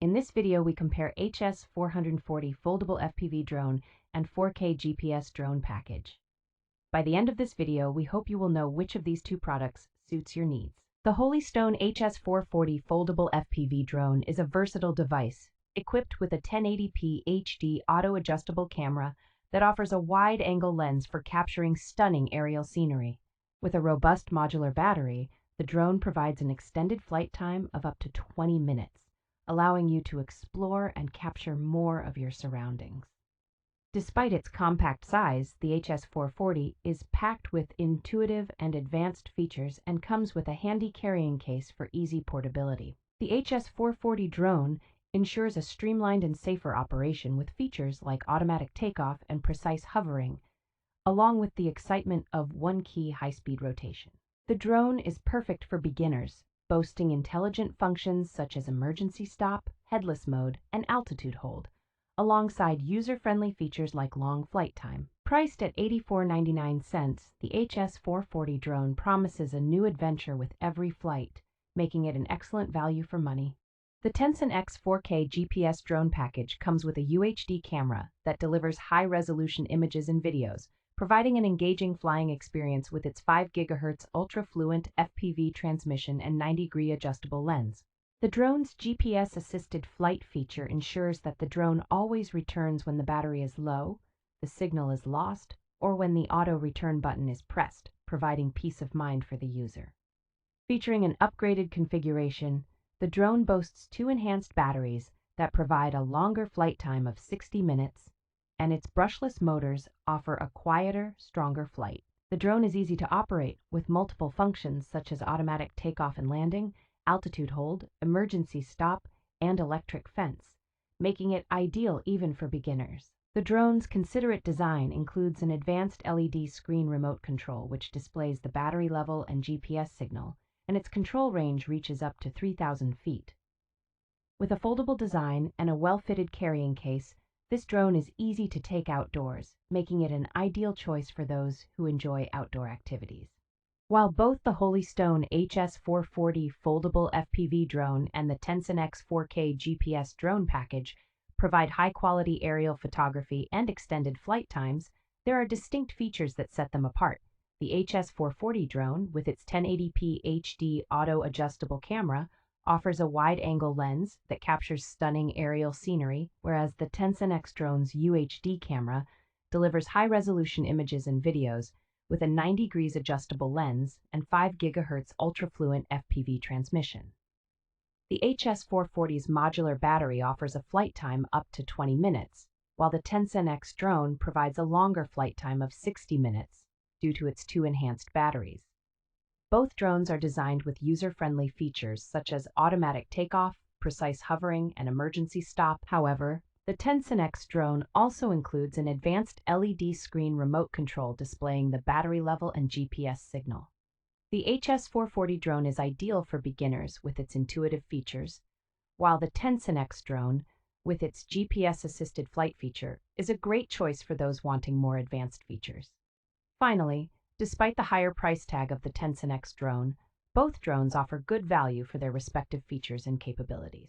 In this video, we compare HS440 Foldable FPV drone and 4K GPS drone package. By the end of this video, we hope you will know which of these two products suits your needs. The Holy Stone HS440 Foldable FPV drone is a versatile device equipped with a 1080p HD auto-adjustable camera that offers a wide-angle lens for capturing stunning aerial scenery. With a robust modular battery, the drone provides an extended flight time of up to 20 minutes, allowing you to explore and capture more of your surroundings. Despite its compact size, the HS440 is packed with intuitive and advanced features and comes with a handy carrying case for easy portability. The HS440 drone ensures a streamlined and safer operation with features like automatic takeoff and precise hovering, along with the excitement of one-key high-speed rotation. The drone is perfect for beginners, boasting intelligent functions such as emergency stop, headless mode, and altitude hold, alongside user-friendly features like long flight time. Priced at $84.99, the HS440 drone promises a new adventure with every flight, making it an excellent value for money. The TENSSENX 4K GPS drone package comes with a UHD camera that delivers high-resolution images and videos, providing an engaging flying experience with its 5 GHz ultra-fluent FPV transmission and 90-degree adjustable lens. The drone's GPS-assisted flight feature ensures that the drone always returns when the battery is low, the signal is lost, or when the auto-return button is pressed, providing peace of mind for the user. Featuring an upgraded configuration, the drone boasts 2 enhanced batteries that provide a longer flight time of 60 minutes, and its brushless motors offer a quieter, stronger flight. The drone is easy to operate with multiple functions such as automatic takeoff and landing, altitude hold, emergency stop, and electric fence, making it ideal even for beginners. The drone's considerate design includes an advanced LED screen remote control which displays the battery level and GPS signal, and its control range reaches up to 3,000 feet. With a foldable design and a well-fitted carrying case, this drone is easy to take outdoors, making it an ideal choice for those who enjoy outdoor activities. While both the Holy Stone HS440 Foldable FPV drone and the TENSSENX 4K GPS drone package provide high-quality aerial photography and extended flight times, there are distinct features that set them apart. The HS440 drone, with its 1080p HD auto-adjustable camera, offers a wide-angle lens that captures stunning aerial scenery, whereas the TENSSENX drone's UHD camera delivers high-resolution images and videos with a 90 degrees adjustable lens and 5 GHz ultra-fluent FPV transmission. The HS440's modular battery offers a flight time up to 20 minutes, while the TENSSENX drone provides a longer flight time of 60 minutes due to its 2 enhanced batteries. Both drones are designed with user-friendly features such as automatic takeoff, precise hovering, and emergency stop. However, the TENSSENX drone also includes an advanced LED screen remote control displaying the battery level and GPS signal. The HS440 drone is ideal for beginners with its intuitive features, while the TENSSENX drone, with its GPS-assisted flight feature, is a great choice for those wanting more advanced features. Finally, despite the higher price tag of the TENSSENX drone, both drones offer good value for their respective features and capabilities.